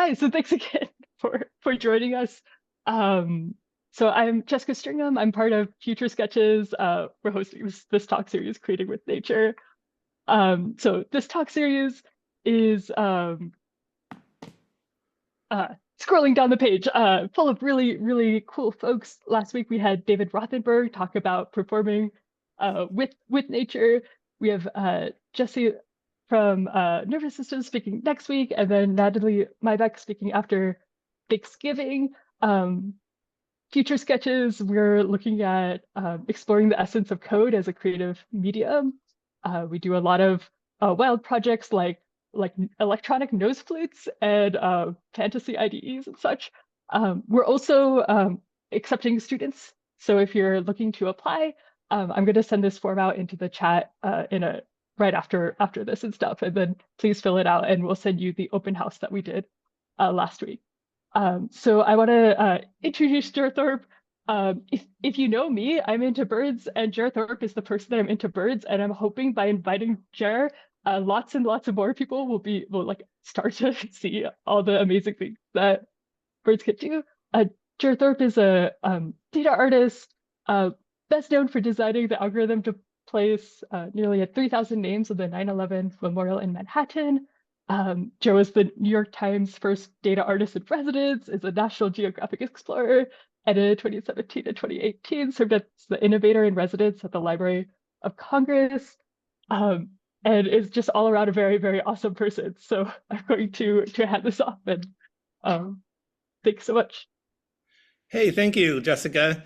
Hi, so thanks again for joining us. So I'm Jessica Stringham. I'm part of Future Sketches. We're hosting this talk series, Creating with Nature. So this talk series is scrolling down the page, full of really, really cool folks. Last week we had David Rothenberg talk about performing with nature. We have Jesse from Nervous System speaking next week, and then Natalie Mybeck speaking after Thanksgiving. Future Sketches, we're looking at exploring the essence of code as a creative medium. We do a lot of wild projects like electronic nose flutes and fantasy IDEs and such. We're also accepting students. So if you're looking to apply, I'm going to send this form out into the chat right after this and stuff, and then please fill it out, and we'll send you the open house that we did last week. So I want to introduce Jer Thorp. If you know me, I'm into birds, and Jer Thorp is the person that I'm into birds, and I'm hoping by inviting Jer, lots and lots of more people will like start to see all the amazing things that birds can do. Jer Thorp is a data artist, best known for designing the algorithm to place nearly 3,000 names of the 9/11 memorial in Manhattan. Jer was the New York Times first data artist in residence, is a National Geographic Explorer, and in 2017 and 2018 served as the Innovator in residence at the Library of Congress, and is just all around a very, very awesome person. So I'm going to hand this off, and thanks so much. Hey, thank you, Jessica.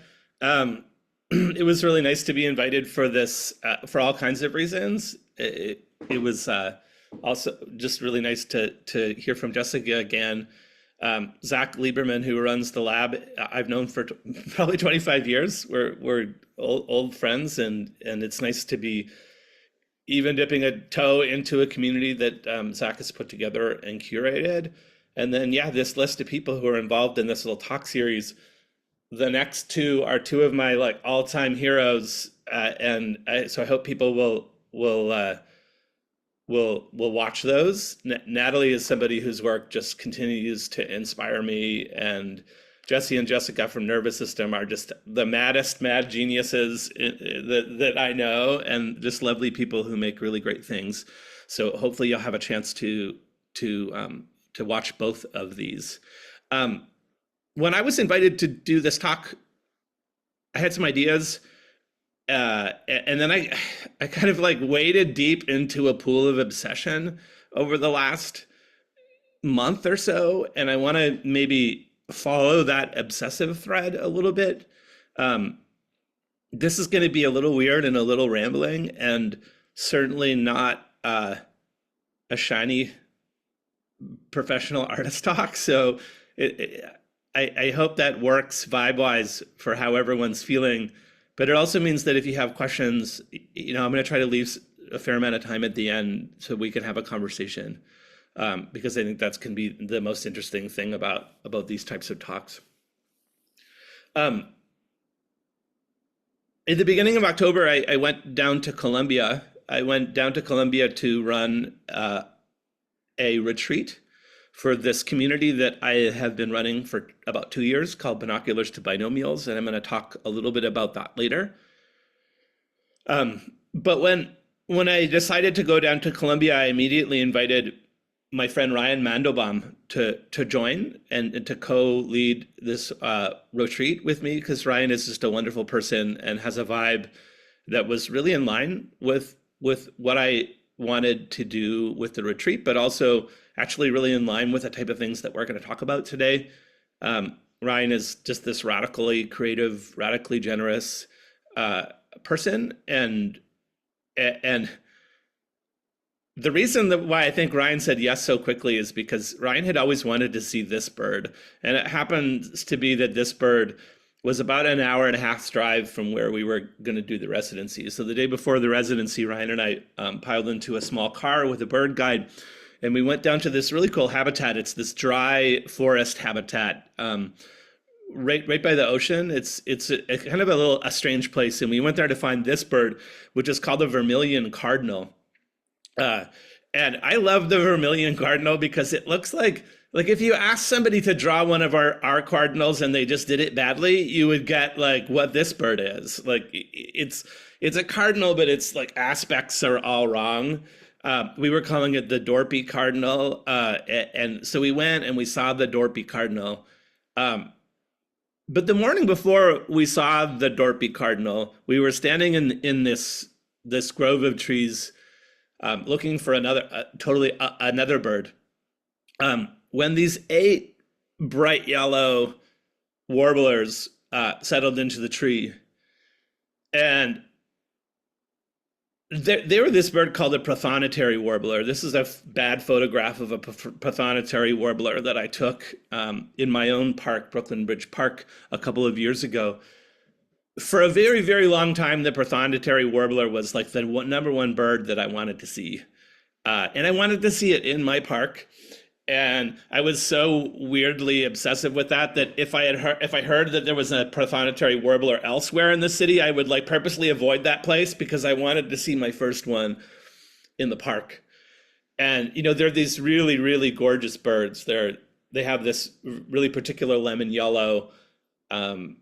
It was really nice to be invited for this for all kinds of reasons. It was also just really nice to hear from Jessica again. Zach Lieberman, who runs the lab, I've known for probably 25 years. We're old friends, and it's nice to be even dipping a toe into a community that Zach has put together and curated. And then, yeah, this list of people who are involved in this little talk series. The next two are two of my like all-time heroes, so I hope people will watch those. Natalie is somebody whose work just continues to inspire me, and Jesse and Jessica from Nervous System are just the maddest mad geniuses that I know, and just lovely people who make really great things. So hopefully you'll have a chance to watch both of these. When I was invited to do this talk, I had some ideas, and then I kind of like waded deep into a pool of obsession over the last month or so, and I want to maybe follow that obsessive thread a little bit. This is going to be a little weird and a little rambling, and certainly not a shiny professional artist talk. So I hope that works vibe-wise for how everyone's feeling, but it also means that if you have questions, I'm going to try to leave a fair amount of time at the end so we can have a conversation, because I think that's can be the most interesting thing about these types of talks. In the beginning of October, I went down to Colombia. I went down to Colombia to run a retreat for this community that I have been running for about 2 years called Binoculars to Binomials, and I'm going to talk a little bit about that later. But when I decided to go down to Colombia, I immediately invited my friend Ryan Mandelbaum to join and to co-lead this retreat with me, because Ryan is just a wonderful person and has a vibe that was really in line with what I wanted to do with the retreat, but also actually really in line with the type of things that we're going to talk about today. Ryan is just this radically creative, radically generous person, and the reason why I think Ryan said yes so quickly is because Ryan had always wanted to see this bird, and it happens to be that this bird was about an hour and a half's drive from where we were going to do the residency. So the day before the residency, Ryan and I piled into a small car with a bird guide, and we went down to this really cool habitat. It's this dry forest habitat right by the ocean. It's a kind of a strange place, and we went there to find this bird, which is called a vermilion cardinal. And I love the vermilion cardinal because it looks like Like if you asked somebody to draw one of our cardinals and they just did it badly, you would get like what this bird is. Like it's a cardinal, but it's like aspects are all wrong. We were calling it the Dorpy cardinal, and so we went and we saw the Dorpy cardinal. Um, but the morning before we saw the Dorpy cardinal, we were standing in this grove of trees, looking for another another bird. When these 8 bright yellow warblers settled into the tree, and they were this bird called a prothonotary warbler. This is a bad photograph of a prothonotary warbler that I took in my own park, Brooklyn Bridge Park, a couple of years ago. For a very, very long time, the prothonotary warbler was like the number one bird that I wanted to see. And I wanted to see it in my park. And I was so weirdly obsessive with that if I heard that there was a prothonotary warbler elsewhere in the city, I would like purposely avoid that place because I wanted to see my first one in the park. And they're these really, really gorgeous birds. They have this really particular lemon yellow, and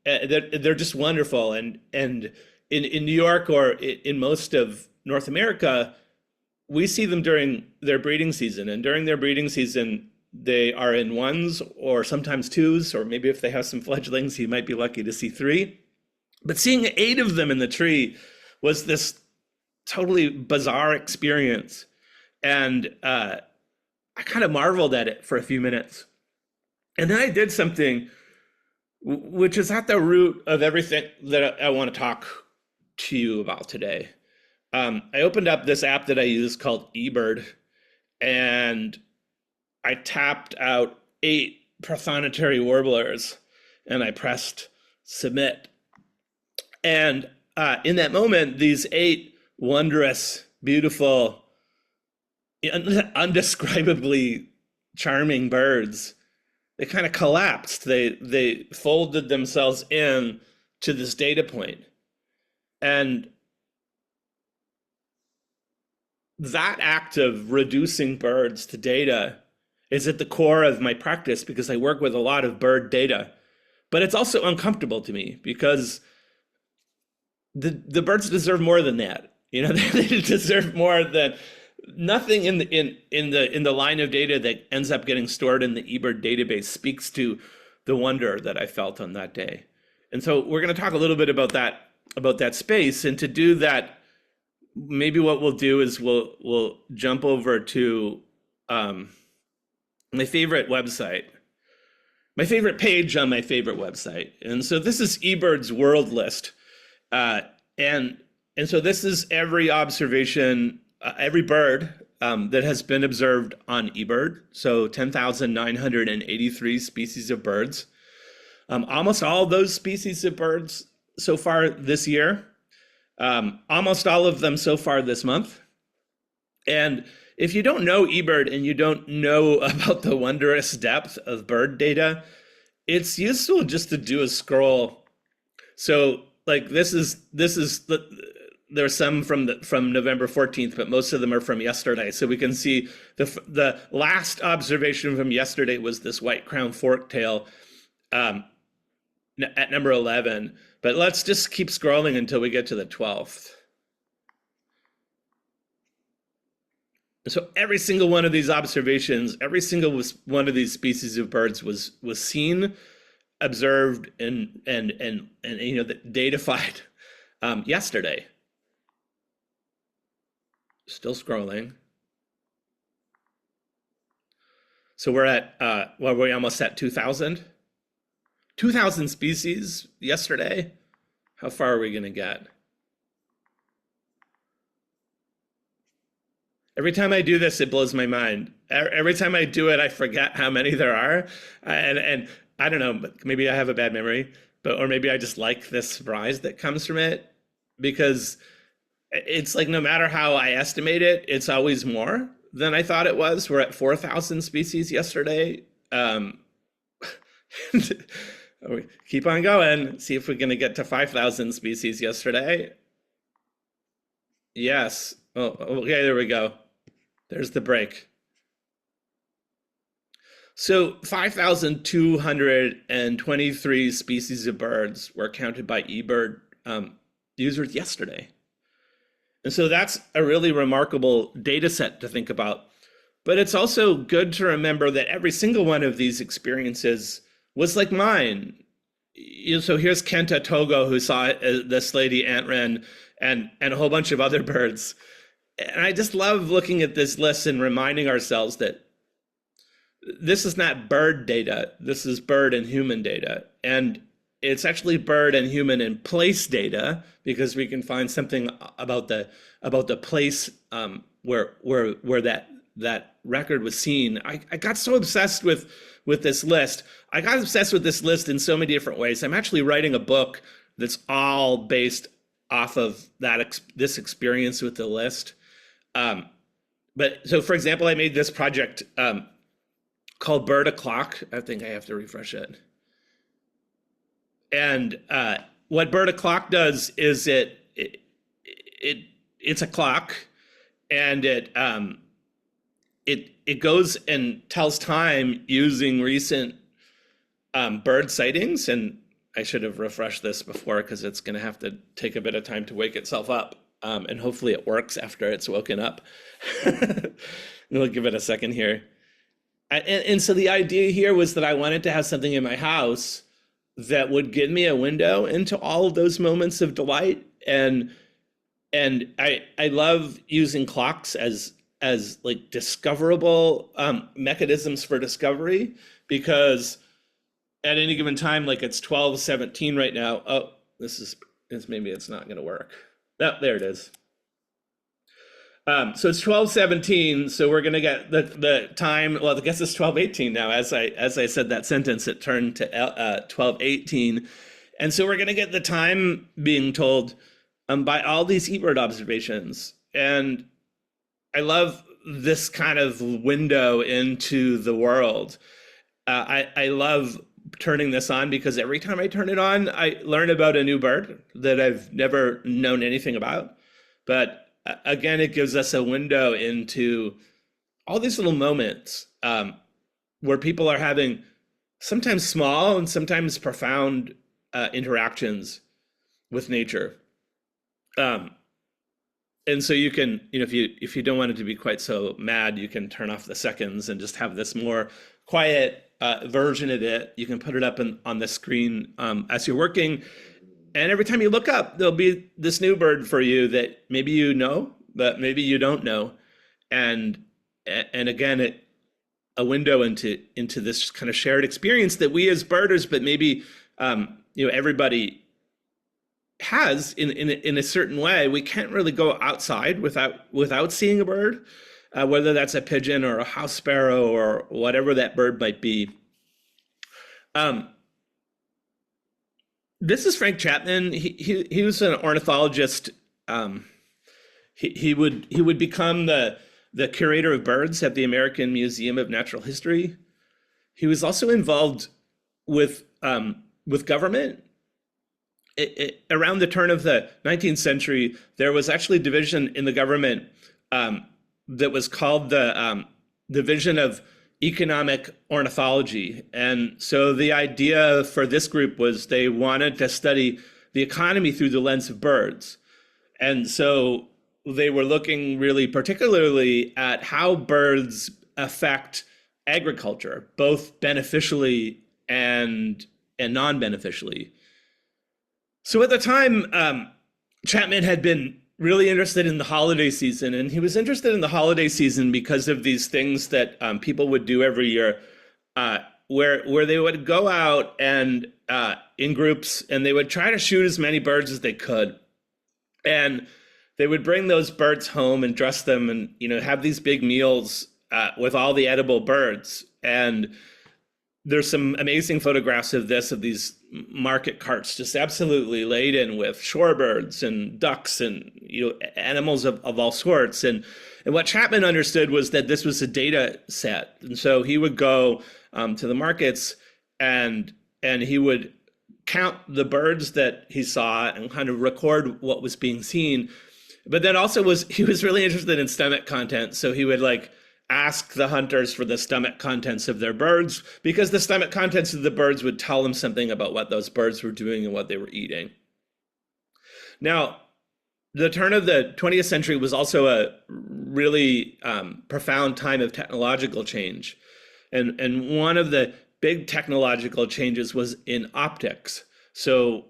they're just wonderful. And in New York or in most of North America, we see them during their breeding season, and during their breeding season, they are in 1s or sometimes 2s, or maybe if they have some fledglings, you might be lucky to see 3. But seeing 8 of them in the tree was this totally bizarre experience. And I kind of marveled at it for a few minutes. And then I did something which is at the root of everything that I want to talk to you about today. I opened up this app that I use called eBird, and I tapped out 8 prothonotary warblers, and I pressed submit. And in that moment, these 8 wondrous, beautiful, undescribably charming birds, they kind of collapsed. They folded themselves in to this data point. And that act of reducing birds to data is at the core of my practice because I work with a lot of bird data. But it's also uncomfortable to me because the birds deserve more than that. They deserve more than nothing in the line of data that ends up getting stored in the eBird database speaks to the wonder that I felt on that day. And so we're going to talk a little bit about that space. And to do that, maybe what we'll do is we'll jump over to my favorite website, my favorite page on my favorite website. And so this is eBird's world list. And so this is every observation, every bird that has been observed on eBird. So 10,983 species of birds. Almost all those species of birds so far this year. Almost all of them so far this month. And if you don't know eBird and you don't know about the wondrous depth of bird data, it's useful just to do a scroll. So like this is there's some from November 14th, but most of them are from yesterday. So we can see the last observation from yesterday was this white crowned forktail at number 11. But let's just keep scrolling until we get to the 12th. So every single one of these observations, every single one of these species of birds was seen, observed, and datafied yesterday. Still scrolling. So we're at we're almost at 2,000. 2,000 species yesterday. How far are we going to get? Every time I do this, it blows my mind. Every time I do it, I forget how many there are. And I don't know, but maybe I have a bad memory, or maybe I just like this surprise that comes from it, because it's like no matter how I estimate it, it's always more than I thought it was. We're at 4,000 species yesterday. Keep on going. See if we're going to get to 5,000 species yesterday. Yes. Oh, okay, there we go. There's the break. So 5,223 species of birds were counted by eBird users yesterday. And so that's a really remarkable data set to think about. But it's also good to remember that every single one of these experiences was like mine. So here's Kenta Togo, who saw this lady ant wren and a whole bunch of other birds. And I just love looking at this list and reminding ourselves that this is not bird data. This is bird and human data. And it's actually bird and human and place data, because we can find something about the place where that record was seen. I got so obsessed with this list. I got obsessed with this list in so many different ways. I'm actually writing a book that's all based off of this experience with the list. But so, for example, I made this project called Bird O'Clock. I think I have to refresh it. And what Bird O'Clock does is it's a clock, and it goes and tells time using recent bird sightings. And I should have refreshed this before, because it's going to have to take a bit of time to wake itself up. And hopefully it works after it's woken up. We'll give it a second here. And so the idea here was that I wanted to have something in my house that would give me a window into all of those moments of delight. And I love using clocks as like discoverable mechanisms for discovery, because at any given time, like it's 12:17 right now. Oh, this maybe it's not going to work. Oh, there it is. So it's 12:17. So we're going to get the time. Well, I guess it's 12:18 now. As I said that sentence, it turned to 12:18, and so we're going to get the time being told by all these eBird observations. And I love this kind of window into the world. I love turning this on, because every time I turn it on, I learn about a new bird that I've never known anything about. But again, it gives us a window into all these little moments where people are having sometimes small and sometimes profound interactions with nature. And so you can, if you don't want it to be quite so mad, you can turn off the seconds and just have this more quiet version of it. You can put it up on the screen as you're working. And every time you look up, there'll be this new bird for you that maybe you know, but maybe you don't know. And again, a window into this kind of shared experience that we as birders, but maybe everybody has in a certain way. We can't really go outside without seeing a bird, whether that's a pigeon or a house sparrow or whatever that bird might be. This is Frank Chapman. He was an ornithologist. He would become the curator of birds at the American Museum of Natural History. He was also involved with government. Around the turn of the 19th century, there was actually a division in the government that was called the Division of Economic Ornithology. And so the idea for this group was they wanted to study the economy through the lens of birds. And so they were looking really particularly at how birds affect agriculture, both beneficially and non-beneficially. So at the time, Chapman had been really interested in the holiday season, and he was interested in the holiday season because of these things that people would do every year, where they would go out and in groups, and they would try to shoot as many birds as they could, and they would bring those birds home and dress them, and have these big meals with all the edible birds. And there's some amazing photographs of these market carts just absolutely laden with shorebirds and ducks and animals of all sorts. And what Chapman understood was that this was a data set. And so he would go to the markets and he would count the birds that he saw and kind of record what was being seen. But then also he was really interested in stomach content. So he would ask the hunters for the stomach contents of their birds, because the stomach contents of the birds would tell them something about what those birds were doing and what they were eating. Now, the turn of the 20th century was also a really profound time of technological change. And one of the big technological changes was in optics. So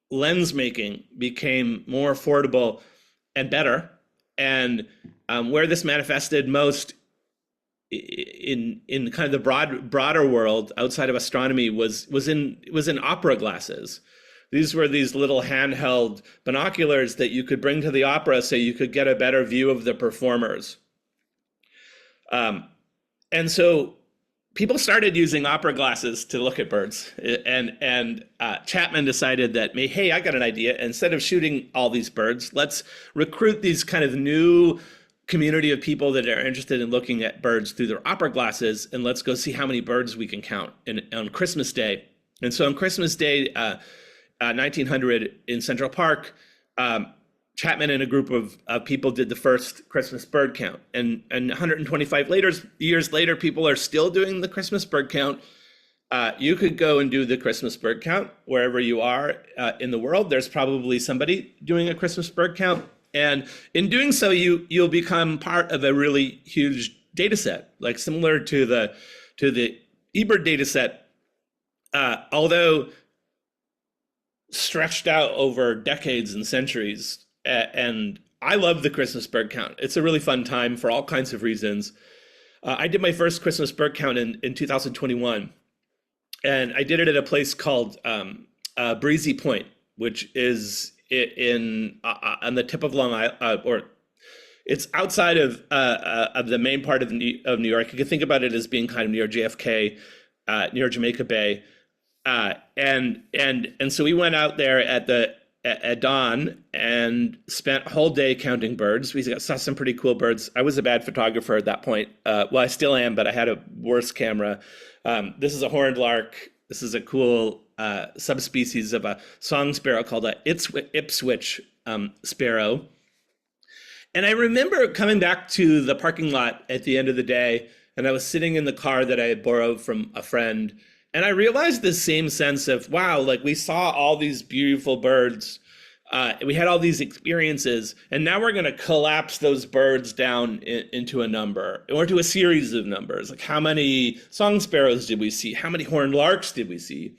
lens making became more affordable and better. And where this manifested most in kind of the broader world outside of astronomy was in opera glasses. These were these little handheld binoculars that you could bring to the opera so you could get a better view of the performers. And so people started using opera glasses to look at birds. And Chapman decided that, hey, I got an idea. Instead of shooting all these birds, let's recruit these kind of new community of people that are interested in looking at birds through their opera glasses, and let's go see how many birds we can count on Christmas Day. And so on Christmas Day, 1900 in Central Park, Chapman and a group of people did the first Christmas bird count. And 125 years later, people are still doing the Christmas bird count. You could go and do the Christmas bird count wherever you are in the world. There's probably somebody doing a Christmas bird count. And in doing so, you'll become part of a really huge data set, like similar to the eBird data set, although stretched out over decades and centuries. And I love the Christmas bird count. It's a really fun time for all kinds of reasons. I did my first Christmas bird count in 2021, and I did it at a place called Breezy Point, which is on the tip of Long Island, or it's outside of the main part of New York. You can think about it as being kind of near JFK, near Jamaica Bay, and so we went out there at dawn and spent a whole day counting birds. We saw some pretty cool birds. I was a bad photographer at that point. Well, I still am, but I had a worse camera. This is a horned lark. This is a cool subspecies of a song sparrow called a Ipswich sparrow. And I remember coming back to the parking lot at the end of the day, and I was sitting in the car that I had borrowed from a friend, and I realized this same sense of, wow, like we saw all these beautiful birds, we had all these experiences, and now we're going to collapse those birds down into a number, or to a series of numbers. Like, how many song sparrows did we see? How many horned larks did we see?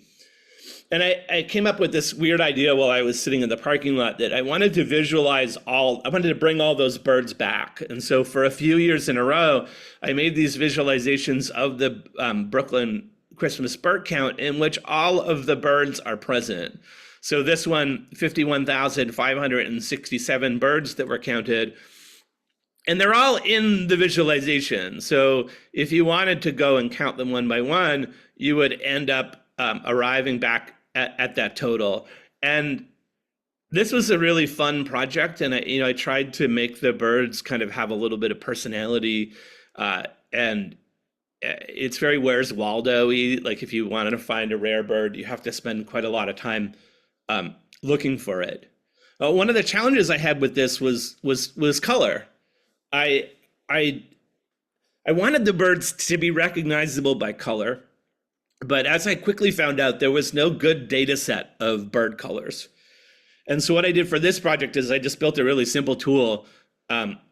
And I came up with this weird idea while I was sitting in the parking lot that I wanted to I wanted to bring all those birds back. And so for a few years in a row, I made these visualizations of the Brooklyn Christmas bird count in which all of the birds are present. So this one, 51,567 birds that were counted, and they're all in the visualization. So if you wanted to go and count them one by one, you would end up arriving back at that total. And this was a really fun project, and I tried to make the birds kind of have a little bit of personality, and it's very Where's Waldo-y. Like, if you wanted to find a rare bird, you have to spend quite a lot of time looking for it. One of the challenges I had with this was color. I wanted the birds to be recognizable by color, but as I quickly found out, there was no good data set of bird colors. And so what I did for this project is I just built a really simple tool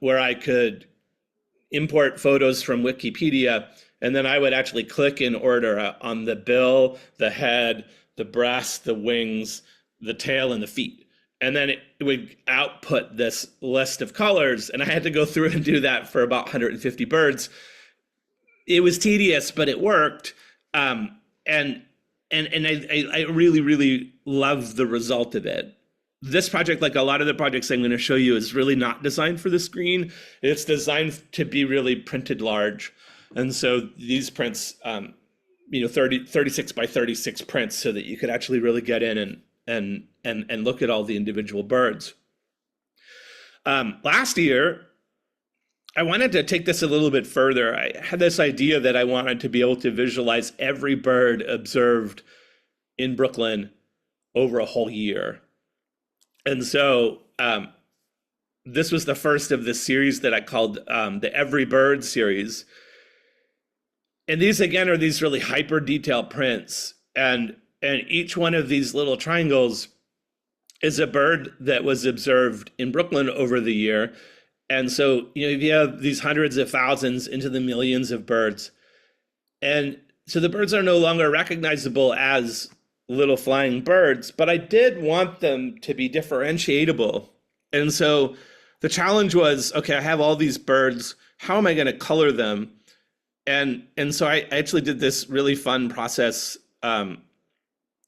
where I could import photos from Wikipedia, and then I would actually click in order on the bill, the head, the breast, the wings, the tail, and the feet. And then it would output this list of colors, and I had to go through and do that for about 150 birds. It was tedious, but it worked. And I really, really love the result of it. This project, like a lot of the projects I'm going to show you, is really not designed for the screen. It's designed to be really printed large. And so these prints, 36 by 36 prints, so that you could actually really get in and look at all the individual birds. Last year, I wanted to take this a little bit further. I had this idea that I wanted to be able to visualize every bird observed in Brooklyn over a whole year. And so this was the first of this series that I called the Every Bird series. and these again are these really hyper detailed prints, and each one of these little triangles is a bird that was observed in Brooklyn over the year. And so, if you have these hundreds of thousands into the millions of birds, and so the birds are no longer recognizable as little flying birds, but I did want them to be differentiable. And so the challenge was, okay, I have all these birds. How am I going to color them? And so I actually did this really fun process,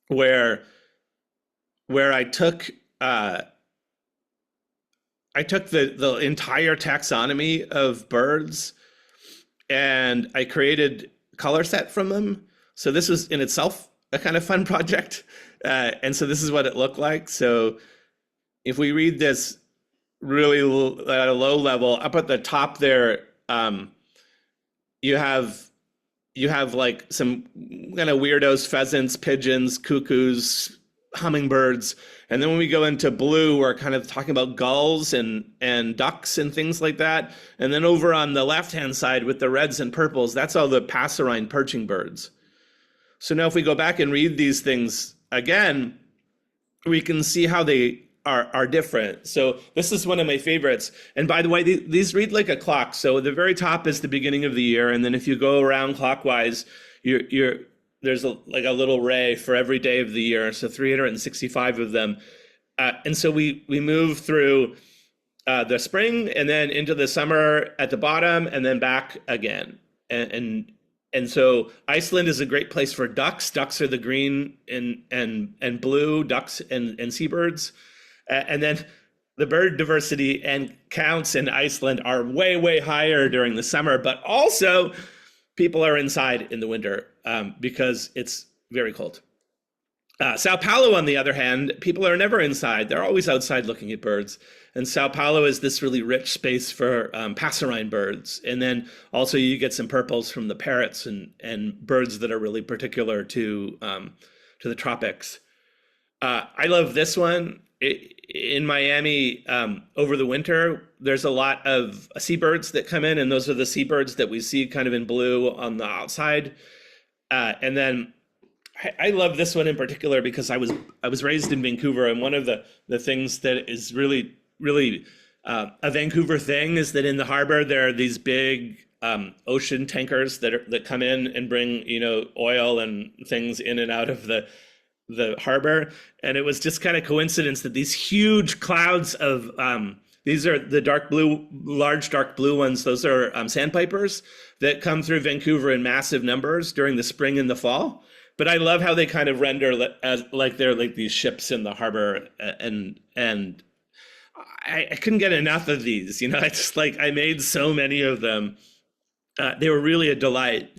where I took the entire taxonomy of birds, and I created a color set from them. So this was in itself a kind of fun project. And so this is what it looked like. So if we read this really at a low level, up at the top there, you have like some kind of weirdos, pheasants, pigeons, cuckoos, hummingbirds. And then when we go into blue, we're kind of talking about gulls and ducks and things like that. And then over on the left-hand side with the reds and purples, that's all the passerine perching birds. So now if we go back and read these things again, we can see how they are different. So this is one of my favorites. And by the way, these read like a clock. So the very top is the beginning of the year. And then if you go around clockwise, there's like a little ray for every day of the year. So 365 of them. And so we move through the spring and then into the summer at the bottom and then back again. And so Iceland is a great place for ducks. Ducks are the green and blue ducks and seabirds. And then the bird diversity and counts in Iceland are way, way higher during the summer, but also people are inside in the winter because it's very cold. Sao Paulo, on the other hand, people are never inside. They're always outside looking at birds. And Sao Paulo is this really rich space for passerine birds. And then also you get some purples from the parrots and birds that are really particular to the tropics. I love this one. In Miami, over the winter, there's a lot of seabirds that come in, and those are the seabirds that we see kind of in blue on the outside. And then I love this one in particular because I was raised in Vancouver, and one of the things that is really, really a Vancouver thing is that in the harbor there are these big ocean tankers that come in and bring oil and things in and out of the harbor. And it was just kind of coincidence that these huge clouds of these are the large dark blue ones. Those are sandpipers that come through Vancouver in massive numbers during the spring and the fall. But I love how they kind of render as like they're like these ships in the harbor, and I couldn't get enough of these. I just I made so many of them. They were really a delight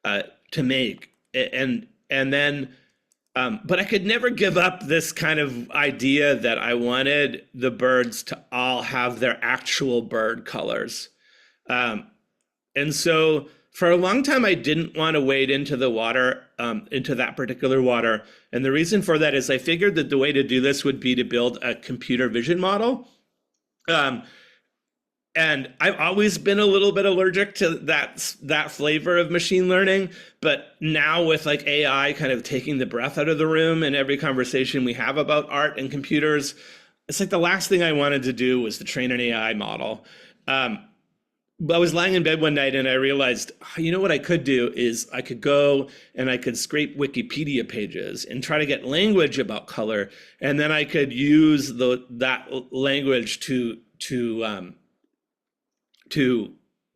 to make, and then. But I could never give up this kind of idea that I wanted the birds to all have their actual bird colors. And so for a long time, I didn't want to wade into the water, into that particular water. And the reason for that is I figured that the way to do this would be to build a computer vision model. And I've always been a little bit allergic to that flavor of machine learning. But now with AI kind of taking the breath out of the room in every conversation we have about art and computers, it's the last thing I wanted to do was to train an AI model. But I was lying in bed one night and I realized, what I could do is I could go and I could scrape Wikipedia pages and try to get language about color. And then I could use that language to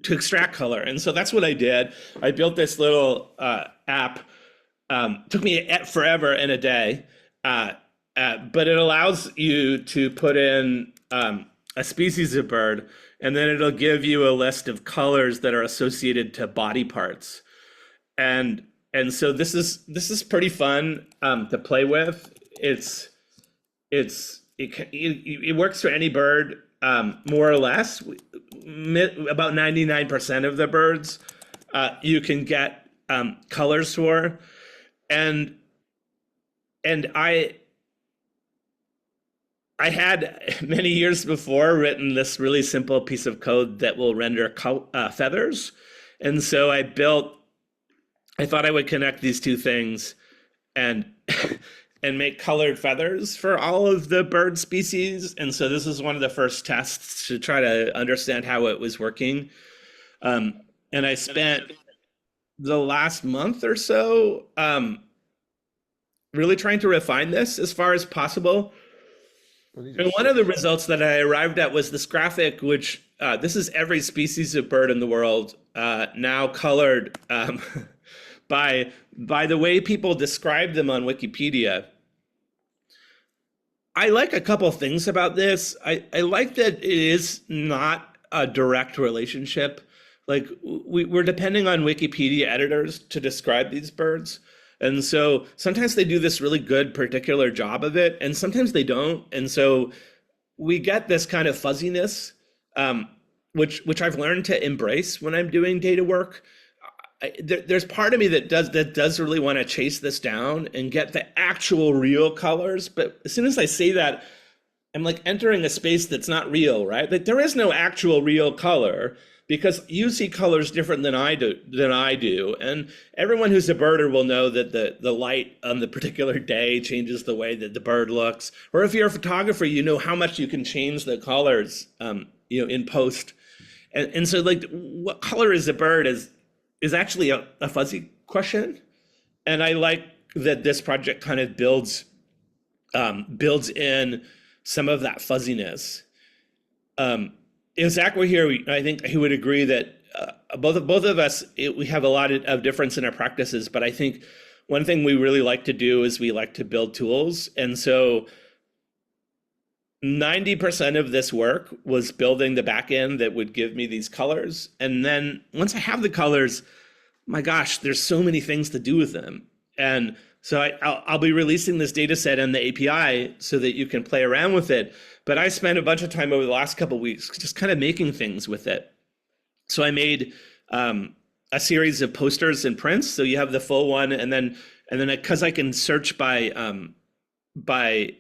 extract color. And so that's what I did. I built this little app. Took me forever and a day, but it allows you to put in a species of bird, and then it'll give you a list of colors that are associated to body parts. And so this is pretty fun to play with. It works for any bird. More or less, about 99% of the birds you can get colors for, and I had many years before written this really simple piece of code that will render feathers, and so I built I thought I would connect these two things and and make colored feathers for all of the bird species. And so this is one of the first tests to try to understand how it was working. And I spent the last month or so really trying to refine this as far as possible. And one of the results that I arrived at was this graphic, which this is every species of bird in the world now colored by the way people describe them on Wikipedia. I like a couple things about this. I like that it is not a direct relationship. Like we're depending on Wikipedia editors to describe these birds. And so sometimes they do this really good particular job of it, and sometimes they don't. And so we get this kind of fuzziness, which I've learned to embrace when I'm doing data work. There's part of me that does really want to chase this down and get the actual real colors. But as soon as I say that, I'm like entering a space that's not real, right? Like there is no actual real color because you see colors different than I do. And everyone who's a birder will know that the light on the particular day changes the way that the bird looks. Or if you're a photographer, you know how much you can change the colors, in post. And so like what color is a bird is actually a fuzzy question. And I like that this project kind of builds in some of that fuzziness. If Zach were here, I think he would agree that both of us, we have a lot of difference in our practices, but I think one thing we really like to do is we like to build tools. And so 90% of this work was building the back end that would give me these colors. And then once I have the colors, my gosh, there's so many things to do with them. And so I'll be releasing this data set and the API so that you can play around with it. But I spent a bunch of time over the last couple of weeks just kind of making things with it. So I made a series of posters and prints. So you have the full one, and then because I can search by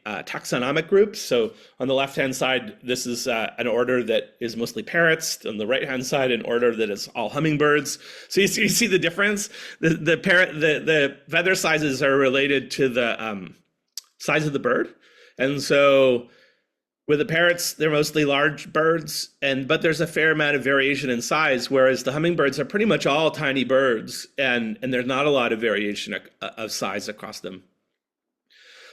taxonomic groups. So on the left-hand side, this is an order that is mostly parrots. On the right-hand side, an order that is all hummingbirds. So you see the difference. The feather sizes are related to the size of the bird, and so with the parrots, they're mostly large birds, but there's a fair amount of variation in size, whereas the hummingbirds are pretty much all tiny birds, and there's not a lot of variation of size across them.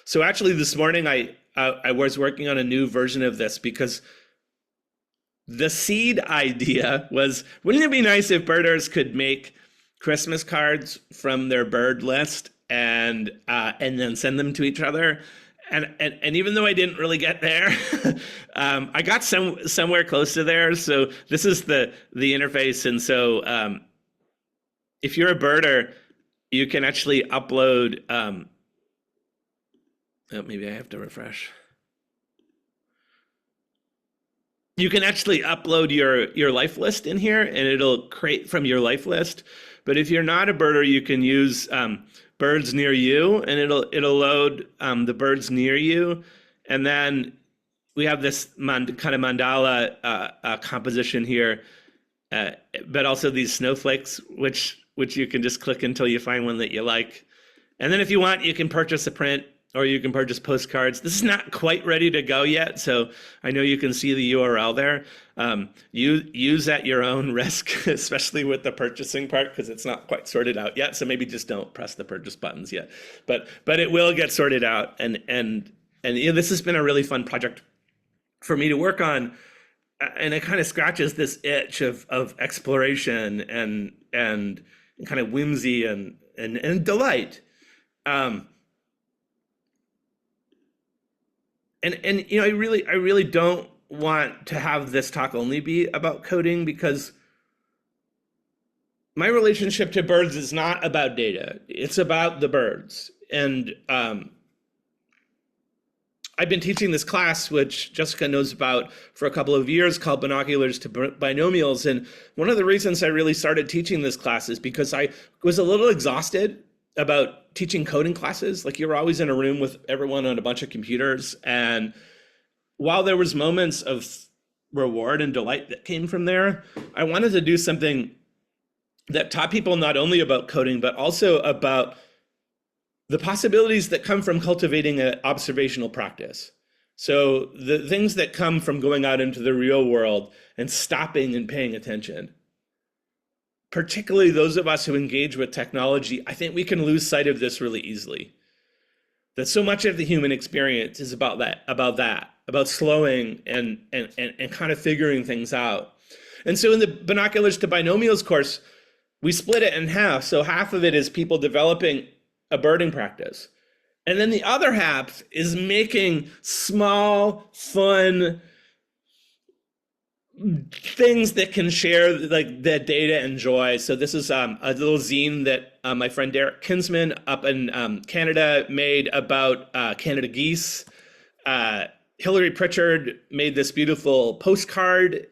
So actually this morning, I was working on a new version of this because the seed idea was, wouldn't it be nice if birders could make Christmas cards from their bird list and then send them to each other? And even though I didn't really get there, I got somewhere close to there. So this is the interface. And so if you're a birder, you can actually upload. Maybe I have to refresh. You can actually upload your life list in here, and it'll create from your life list. But if you're not a birder, you can use birds near you, and it'll load the birds near you. And then we have this kind of mandala composition here, but also these snowflakes, which you can just click until you find one that you like. And then if you want, you can purchase a print, or you can purchase postcards. This is not quite ready to go yet, so I know you can see the URL there. Use at your own risk, especially with the purchasing part, because it's not quite sorted out yet. So maybe just don't press the purchase buttons yet. But it will get sorted out, and this has been a really fun project for me to work on, and it kind of scratches this itch of exploration and kind of whimsy and delight. And I really don't want to have this talk only be about coding, because my relationship to birds is not about data. It's about the birds. And I've been teaching this class, which Jessica knows about, for a couple of years, called Binoculars to Binomials. And one of the reasons I really started teaching this class is because I was a little exhausted about teaching coding classes. Like, you're always in a room with everyone on a bunch of computers. And while there was moments of reward and delight that came from there, I wanted to do something that taught people not only about coding, but also about the possibilities that come from cultivating an observational practice. So the things that come from going out into the real world and stopping and paying attention, particularly those of us who engage with technology, I think we can lose sight of this really easily. That so much of the human experience is about slowing and kind of figuring things out. And so in the binoculars to binomials course, we split it in half. So half of it is people developing a birding practice. And then the other half is making small, fun things that can share like the data and joy. So this is a little zine that my friend Derek Kinsman up in Canada made about Canada geese. Hillary Pritchard made this beautiful postcard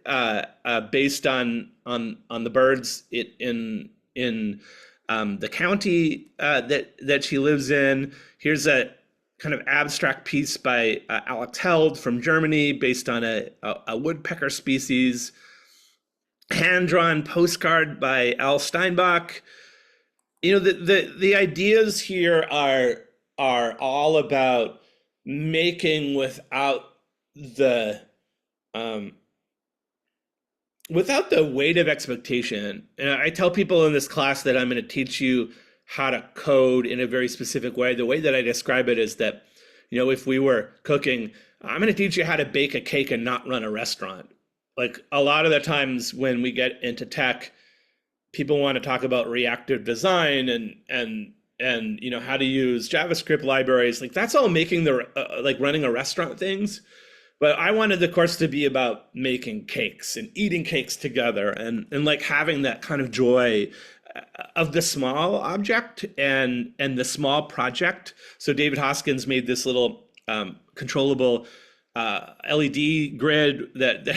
based on the birds in the county that she lives in. Here's a kind of abstract piece by Alex Held from Germany based on a woodpecker species. Hand-drawn postcard by Al Steinbach. You know, the ideas here are all about making without the weight of expectation. And I tell people in this class that I'm going to teach you how to code in a very specific way. The way that I describe it is that, you know, if we were cooking, I'm going to teach you how to bake a cake and not run a restaurant. Like a lot of the times when we get into tech, people want to talk about reactive design and you know how to use JavaScript libraries. Like that's all making the like running a restaurant things. But I wanted the course to be about making cakes and eating cakes together and like having that kind of joy of the small object and the small project. So David Hoskins made this little controllable LED grid that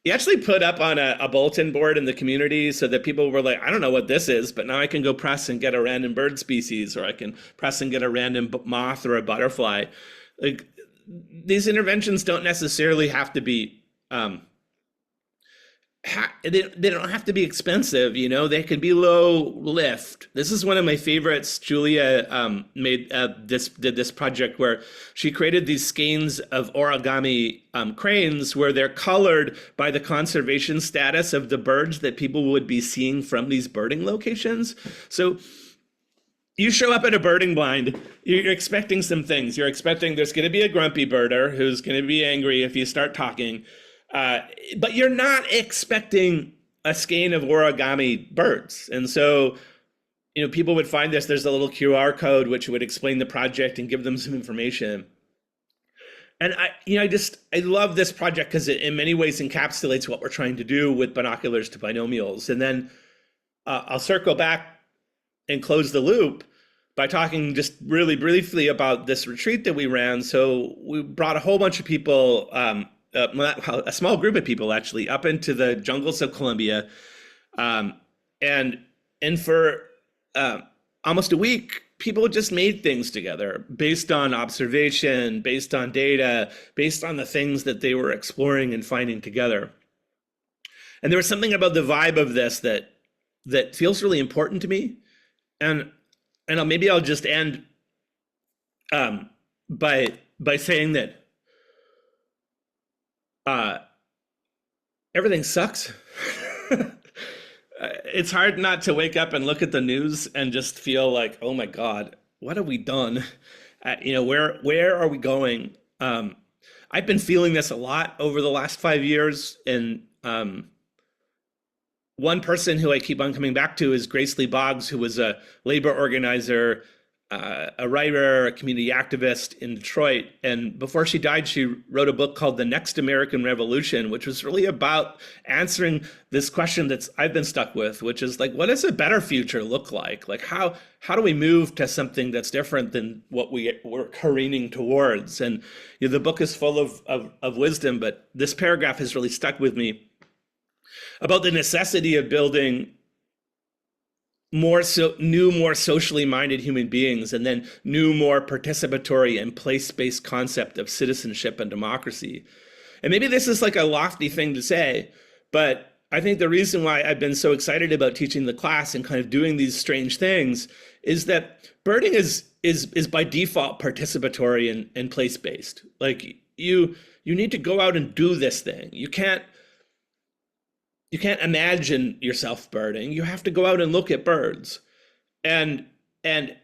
he actually put up on a bulletin board in the community so that people were like, I don't know what this is, but now I can go press and get a random bird species, or I can press and get a random moth or a butterfly. Like these interventions don't necessarily have to be they don't have to be expensive, you know. They could be low lift. This is one of my favorites. Julia did this project where she created these skeins of origami cranes where they're colored by the conservation status of the birds that people would be seeing from these birding locations. So you show up at a birding blind, you're expecting some things. You're expecting there's going to be a grumpy birder who's going to be angry if you start talking. But you're not expecting a skein of origami birds. And so, you know, people would find this, there's a little QR code which would explain the project and give them some information. And I love this project because it in many ways encapsulates what we're trying to do with binoculars to binomials. And then I'll circle back and close the loop by talking just really briefly about this retreat that we ran. So we brought a whole bunch of people, a small group of people actually, up into the jungles of Colombia, and for almost a week, people just made things together based on observation, based on data, based on the things that they were exploring and finding together. And there was something about the vibe of this that feels really important to me, and maybe I'll just end by saying that everything sucks. It's hard not to wake up and look at the news and just feel like, oh my God, what have we done? You know, where are we going? I've been feeling this a lot over the last 5 years. And one person who I keep on coming back to is Grace Lee Boggs, who was a labor organizer, a writer, a community activist in Detroit. And before she died, she wrote a book called The Next American Revolution, which was really about answering this question that's I've been stuck with, which is like, what does a better future look like? Like, how do we move to something that's different than what we're careening towards? And you know, the book is full of wisdom, but this paragraph has really stuck with me about the necessity of building more socially minded human beings, and then new, more participatory and place-based concept of citizenship and democracy. And maybe this is like a lofty thing to say, but I think the reason why I've been so excited about teaching the class and kind of doing these strange things is that birding is by default participatory and place-based. Like you need to go out and do this thing. You can't imagine yourself birding. You have to go out and look at birds. And and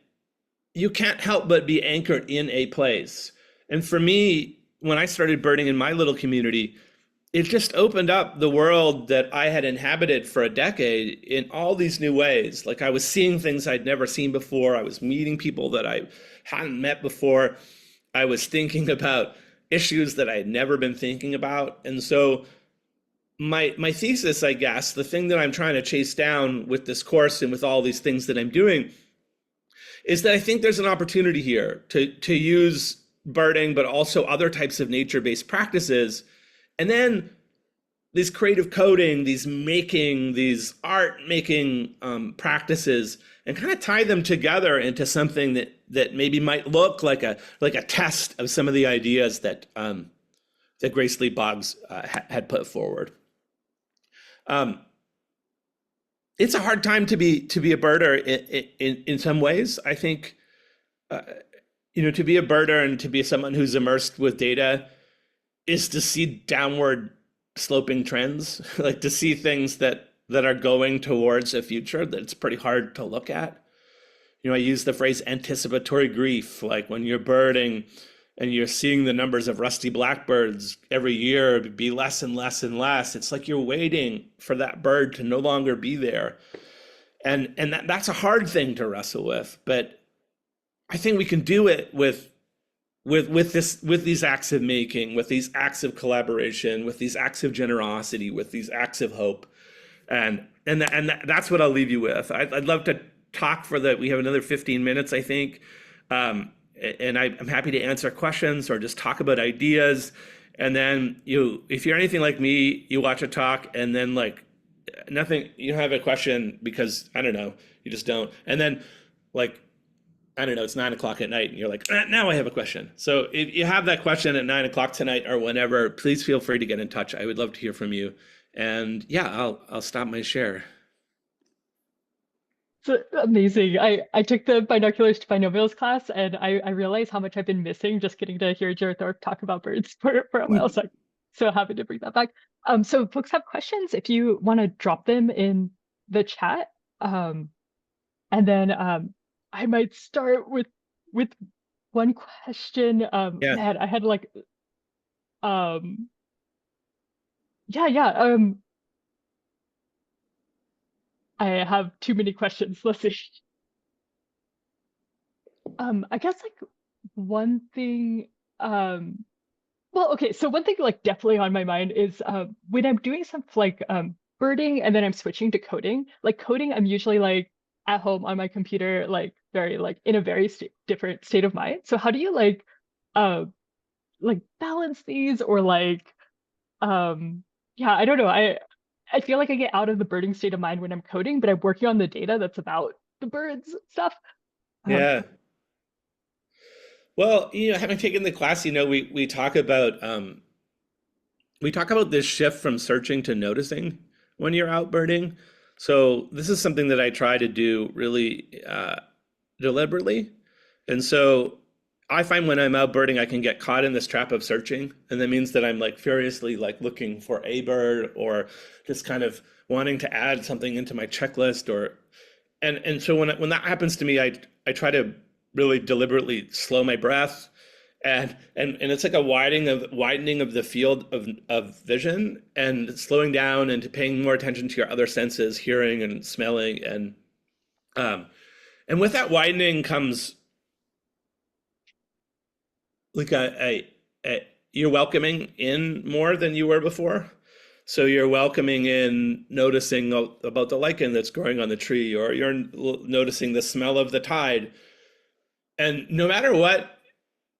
you can't help but be anchored in a place. And for me, when I started birding in my little community, it just opened up the world that I had inhabited for a decade in all these new ways. Like I was seeing things I'd never seen before. I was meeting people that I hadn't met before. I was thinking about issues that I had never been thinking about. And so my thesis, I guess, the thing that I'm trying to chase down with this course and with all these things that I'm doing is that I think there's an opportunity here to use birding, but also other types of nature-based practices. And then these creative coding, these art making practices, and kind of tie them together into something that maybe might look like a test of some of the ideas that Grace Lee Boggs had put forward. It's a hard time to be a birder in some ways. I think to be a birder and to be someone who's immersed with data is to see downward sloping trends, like to see things that are going towards a future that's pretty hard to look at. I use the phrase anticipatory grief, like when you're birding and you're seeing the numbers of rusty blackbirds every year be less and less and less. It's like you're waiting for that bird to no longer be there. And that's a hard thing to wrestle with, but I think we can do it with these acts of making, with these acts of collaboration, with these acts of generosity, with these acts of hope. And that's what I'll leave you with. I'd love to talk we have another 15 minutes, I think. And I'm happy to answer questions or just talk about ideas. And then if you're anything like me, you watch a talk and then like nothing, you don't have a question because I don't know, you just don't. And then like, I don't know, it's 9 o'clock at night and you're like, now I have a question. So if you have that question at 9 o'clock tonight or whenever, please feel free to get in touch. I would love to hear from you. And yeah, I'll stop my share. It's amazing. I took the binoculars to binomials class and I realized how much I've been missing just getting to hear Jer Thorp talk about birds for a while. So I'm so happy to bring that back. So if folks have questions, if you want to drop them in the chat. And then I might start with one question. Yeah. Man, I had like yeah. I have too many questions. Let's see. I guess like one thing, well, okay, so one thing like definitely on my mind is when I'm doing some like birding and then I'm switching to coding. Like coding, I'm usually like at home on my computer, like very like in a very different state of mind. So how do you like balance these or like yeah, I don't know. I feel like I get out of the birding state of mind when I'm coding, but I'm working on the data that's about the birds stuff. Yeah. Well, having taken the class, we talk about this shift from searching to noticing when you're out birding. So this is something that I try to do really deliberately. And so I find when I'm out birding, I can get caught in this trap of searching. And that means that I'm like furiously like looking for a bird or just kind of wanting to add something into my checklist and so when that happens to me, I try to really deliberately slow my breath and it's like a widening of the field of vision and slowing down and to paying more attention to your other senses, hearing and smelling and with that widening comes like you're welcoming in more than you were before. So you're welcoming in noticing about the lichen that's growing on the tree, or you're noticing the smell of the tide. And no matter what,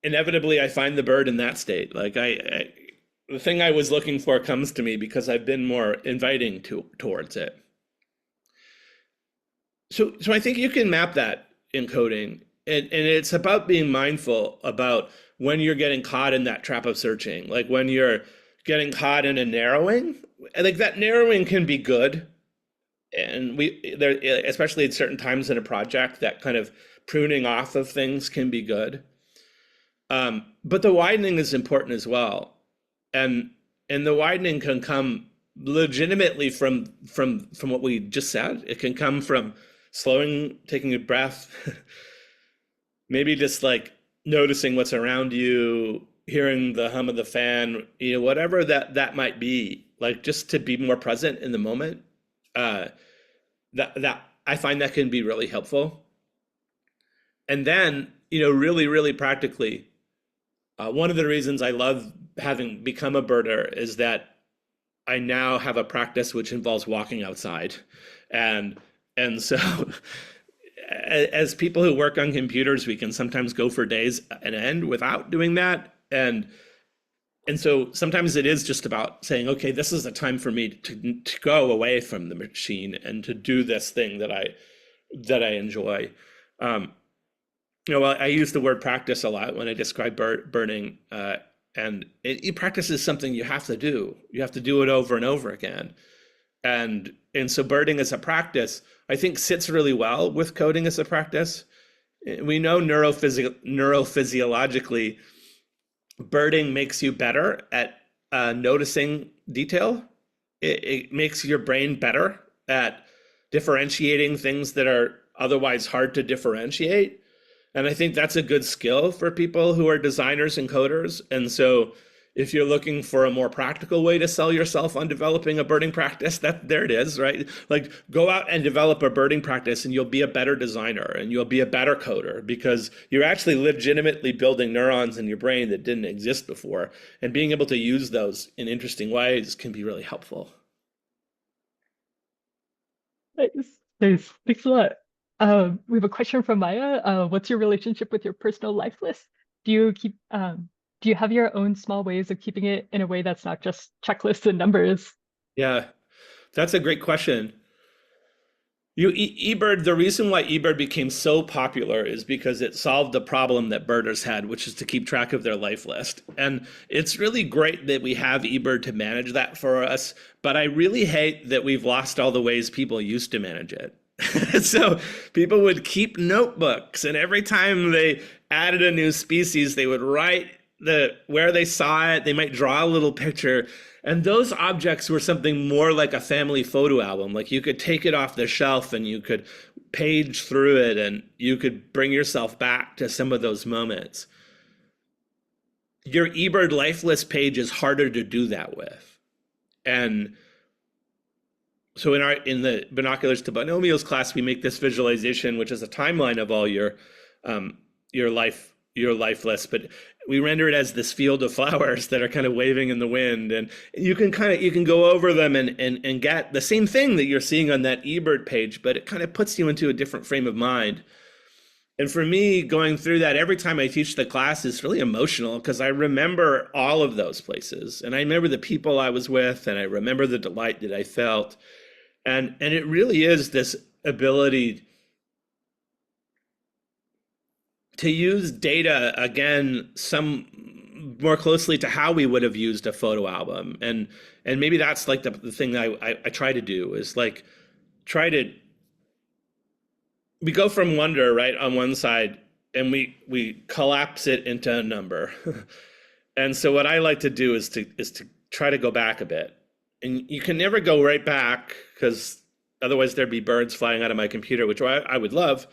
inevitably I find the bird in that state. Like the thing I was looking for comes to me because I've been more inviting towards it. So I think you can map that in coding. And it's about being mindful about when you're getting caught in that trap of searching, like when you're getting caught in a narrowing. And like that narrowing can be good. And we there, especially at certain times in a project, that kind of pruning off of things can be good. But the widening is important as well. And the widening can come legitimately from what we just said. It can come from slowing, taking a breath, maybe just like noticing what's around you, hearing the hum of the fan, whatever that might be, like just to be more present in the moment. Uh, that I find that can be really helpful. And then, really, really practically, one of the reasons I love having become a birder is that I now have a practice which involves walking outside. And so as people who work on computers, we can sometimes go for days and end without doing that. And so sometimes it is just about saying, okay, this is a time for me to go away from the machine and to do this thing that I enjoy. Um, I use the word practice a lot when I describe birding, and practice is something you have to do. You have to do it over and over again. And so birding as a practice, I think sits really well with coding as a practice. We know neurophysiologically, birding makes you better at noticing detail. It makes your brain better at differentiating things that are otherwise hard to differentiate. And I think that's a good skill for people who are designers and coders. And so if you're looking for a more practical way to sell yourself on developing a birding practice, there it is, right? Like go out and develop a birding practice and you'll be a better designer and you'll be a better coder because you're actually legitimately building neurons in your brain that didn't exist before. And being able to use those in interesting ways can be really helpful. Nice. Nice. Thanks a lot. We have a question from Maya. What's your relationship with your personal life list? Do you have your own small ways of keeping it in a way that's not just checklists and numbers? Yeah, that's a great question. eBird, the reason why eBird became so popular is because it solved the problem that birders had, which is to keep track of their life list. And it's really great that we have eBird to manage that for us, but I really hate that we've lost all the ways people used to manage it. So people would keep notebooks, and every time they added a new species, they would write where they saw it. They might draw a little picture. And those objects were something more like a family photo album. Like you could take it off the shelf and you could page through it and you could bring yourself back to some of those moments. Your eBird life list page is harder to do that with. And so in the binoculars to binomials class, we make this visualization, which is a timeline of all your life list, but we render it as this field of flowers that are kind of waving in the wind, and you can go over them and get the same thing that you're seeing on that eBird page, but it kind of puts you into a different frame of mind. And for me, going through that every time I teach the class is really emotional because I remember all of those places, and I remember the people I was with, and I remember the delight that I felt, and it really is this ability to use data again some more closely to how we would have used a photo album. And maybe that's like the thing that I try to do is like we go from wonder right on one side and we collapse it into a number. And so what I like to do is to try to go back a bit. And you can never go right back because otherwise there'd be birds flying out of my computer, which I would love.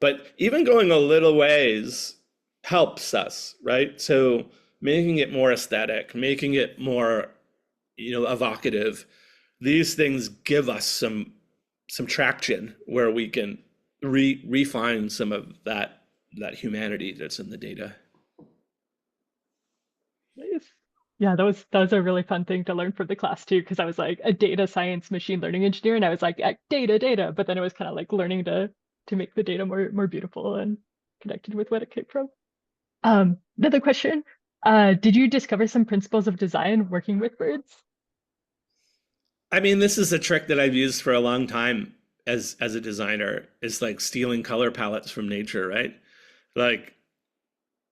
But even going a little ways helps us, right? So making it more aesthetic, making it more, evocative. These things give us some traction where we can refine some of that humanity that's in the data. Nice. Yeah, that was a really fun thing to learn from the class too, because I was like a data science machine learning engineer, and I was like data, but then it was kind of like learning to make the data more beautiful and connected with what it came from. Another question, did you discover some principles of design working with birds? I mean, this is a trick that I've used for a long time as a designer. Is like stealing color palettes from nature, right? Like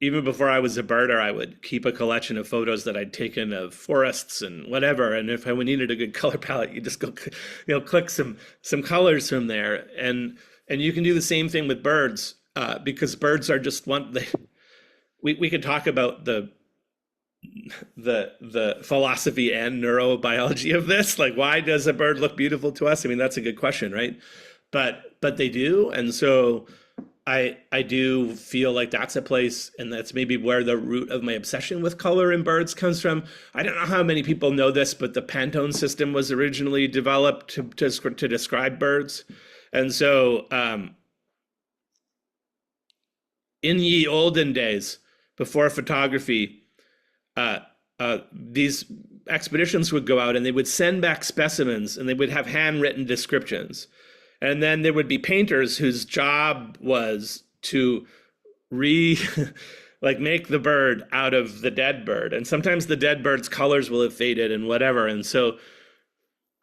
even before I was a birder, I would keep a collection of photos that I'd taken of forests and whatever. And if I needed a good color palette, you just go, click some colors from there, and you can do the same thing with birds, because birds are just one. We could talk about the philosophy and neurobiology of this. Like, why does a bird look beautiful to us? I mean, that's a good question, right? But they do, and so I do feel like that's a place, and that's maybe where the root of my obsession with color in birds comes from. I don't know how many people know this, but the Pantone system was originally developed to describe birds, and so in ye olden days, before photography, these expeditions would go out and they would send back specimens and they would have handwritten descriptions. And then there would be painters whose job was to like make the bird out of the dead bird. And sometimes the dead bird's colors will have faded and whatever. And so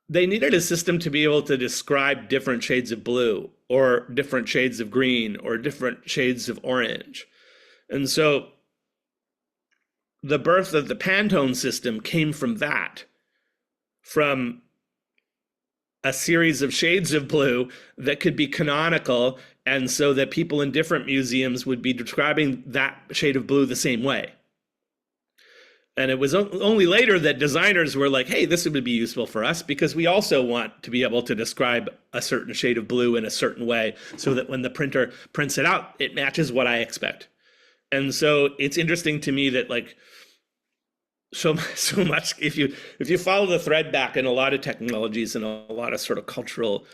they needed a system to be able to describe different shades of blue or different shades of green or different shades of orange. And so the birth of the Pantone system came from that, from a series of shades of blue that could be canonical, and so that people in different museums would be describing that shade of blue the same way. And it was only later that designers were like, hey, this would be useful for us because we also want to be able to describe a certain shade of blue in a certain way so that when the printer prints it out, it matches what I expect. And so it's interesting to me that like so much, if you follow the thread back in a lot of technologies and a lot of sort of cultural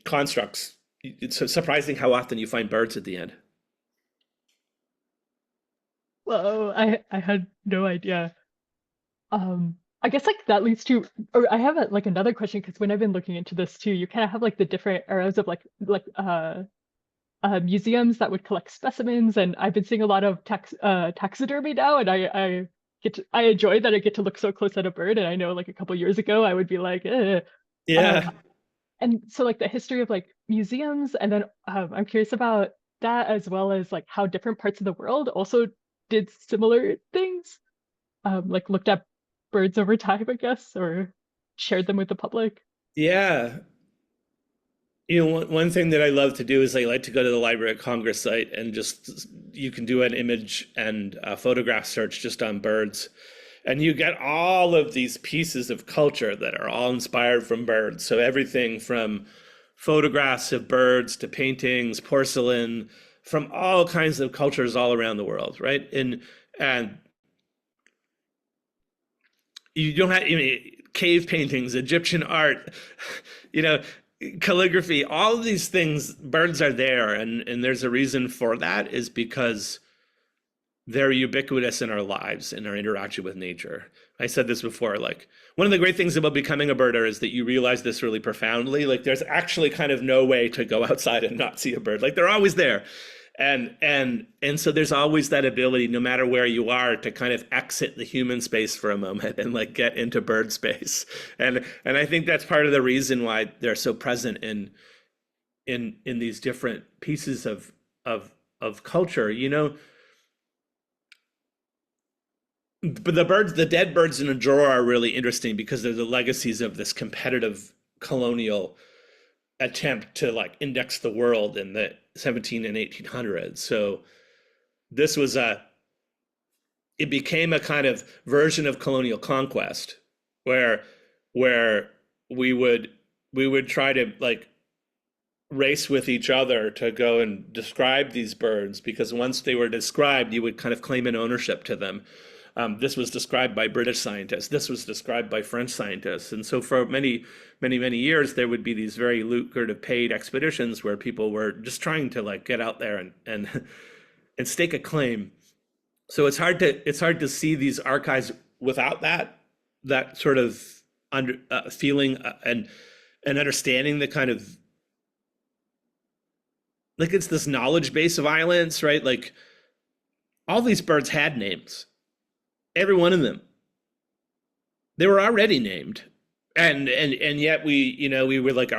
constructs, it's surprising how often you find birds at the end. Whoa, I had no idea. I guess like that leads to, or I have like another question because when I've been looking into this too, you kind of have like the different eras of like museums that would collect specimens, and I've been seeing a lot of taxidermy now, and I enjoy that I get to look so close at a bird, and I know like a couple years ago I would be like, eh. Yeah. And so like the history of like museums, and then I'm curious about that as well as like how different parts of the world also did similar things, like looked at birds over time, I guess, or shared them with the public. Yeah. You know, one thing that I love to do is I like to go to the Library of Congress site and just you can do an image and a photograph search just on birds. And you get all of these pieces of culture that are all inspired from birds. So everything from photographs of birds to paintings, porcelain, from all kinds of cultures all around the world, right? And you don't have, cave paintings, Egyptian art, you know, calligraphy, all of these things, birds are there. And there's a reason for that is because they're ubiquitous in our lives, in our interaction with nature. I said this before, like one of the great things about becoming a birder is that you realize this really profoundly. Like there's actually kind of no way to go outside and not see a bird. Like they're always there. And so there's always that ability, no matter where you are, to kind of exit the human space for a moment and like get into bird space. And I think that's part of the reason why they're so present in these different pieces of culture, But the dead birds in a drawer are really interesting because they're the legacies of this competitive colonial attempt to like index the world in the 17 and 1800s. So this was it became a kind of version of colonial conquest where we would try to like race with each other to go and describe these birds, because once they were described, you would kind of claim an ownership to them. This was described by British scientists. This was described by French scientists. And so for many, many, many years, there would be these very lucrative paid expeditions where people were just trying to like get out there and and stake a claim. So it's hard to see these archives without that sort of feeling and understanding the kind of like it's this knowledge base of islands, right? Like all these birds had names. Every one of them, they were already named, and yet we were like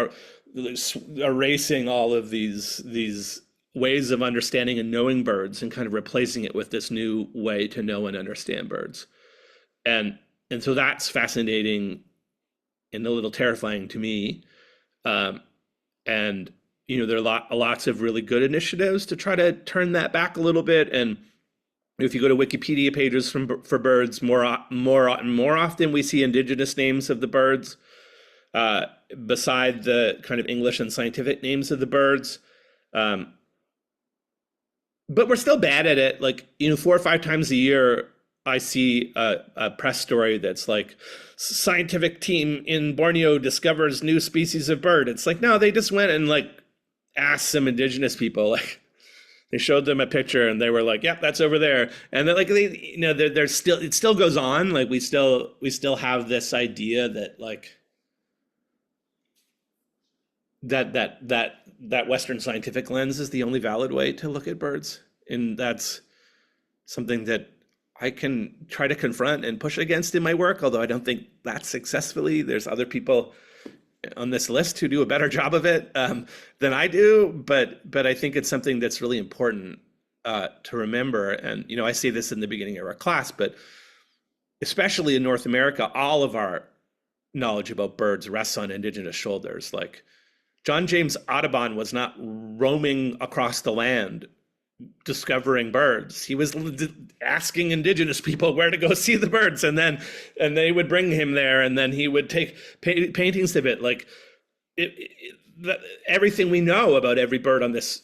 erasing all of these ways of understanding and knowing birds and kind of replacing it with this new way to know and understand birds. And and so that's fascinating and a little terrifying to me. Um, and there are lots of really good initiatives to try to turn that back a little bit. And if you go to Wikipedia pages for birds, more often we see indigenous names of the birds uh, beside the kind of English and scientific names of the birds. Um, but we're still bad at it. Like, 4 or 5 times a year, I see a press story that's like, scientific team in Borneo discovers new species of bird. It's like, no, they just went and like asked some indigenous people. Like, they showed them a picture and they were like, "Yep, that's over there." And they're like, they're still, it still goes on. Like, we still have this idea that like that Western scientific lens is the only valid way to look at birds, and that's something that I can try to confront and push against in my work. Although I don't think that successfully. There's other people on this list who do a better job of it than I do, but I think it's something that's really important to remember. And I say this in the beginning of our class, but especially in North America, all of our knowledge about birds rests on indigenous shoulders. Like, John James Audubon was not roaming across the land discovering birds. He was asking indigenous people where to go see the birds, and they would bring him there, and then he would take paintings of it. Like, everything we know about every bird on this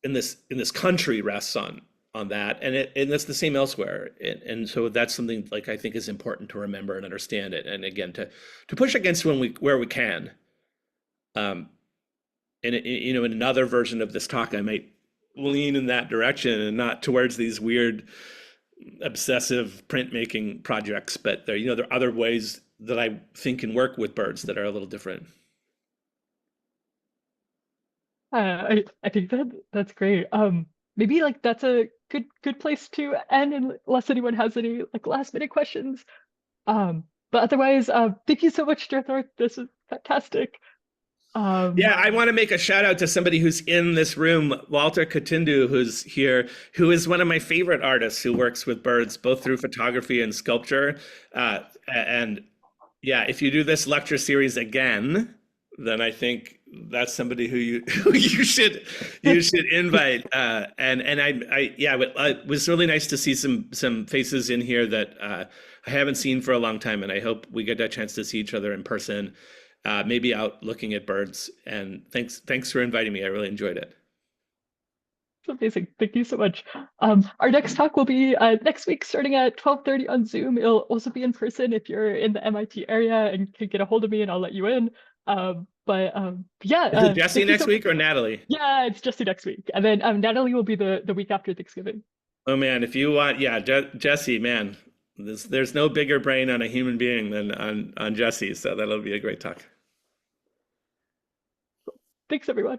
in this country rests on that, and that's the same elsewhere. And so that's something, like, I think is important to remember and understand it, and again to push against where we can. Um, and in another version of this talk, I might lean in that direction and not towards these weird obsessive printmaking projects, but there are other ways that I think can work with birds that are a little different. I think that's great. Maybe like that's a good place to end unless anyone has any like last minute questions. But otherwise, thank you so much, Jer Thorp. This is fantastic. Yeah, Um, I want to make a shout out to somebody who's in this room, Walter Katindu, who's here, who is one of my favorite artists who works with birds, both through photography and sculpture. And yeah, if you do this lecture series again, then I think that's somebody who you who you should invite. Yeah, but it was really nice to see some faces in here that I haven't seen for a long time, and I hope we get that chance to see each other in person, maybe out looking at birds. And thanks for inviting me. I really enjoyed it. it's amazing. Thank you so much. Our next talk will be next week, starting at 12:30 on Zoom. It'll also be in person if you're in the MIT area and can get a hold of me, and I'll let you in. But yeah, Is it Jesse thank you next so. week or Natalie? Yeah, it's just next week, and then Natalie will be the week after Thanksgiving. Oh man, if you want, yeah, Jesse, man, there's no bigger brain on a human being than on Jesse, so that'll be a great talk. Thanks, everyone.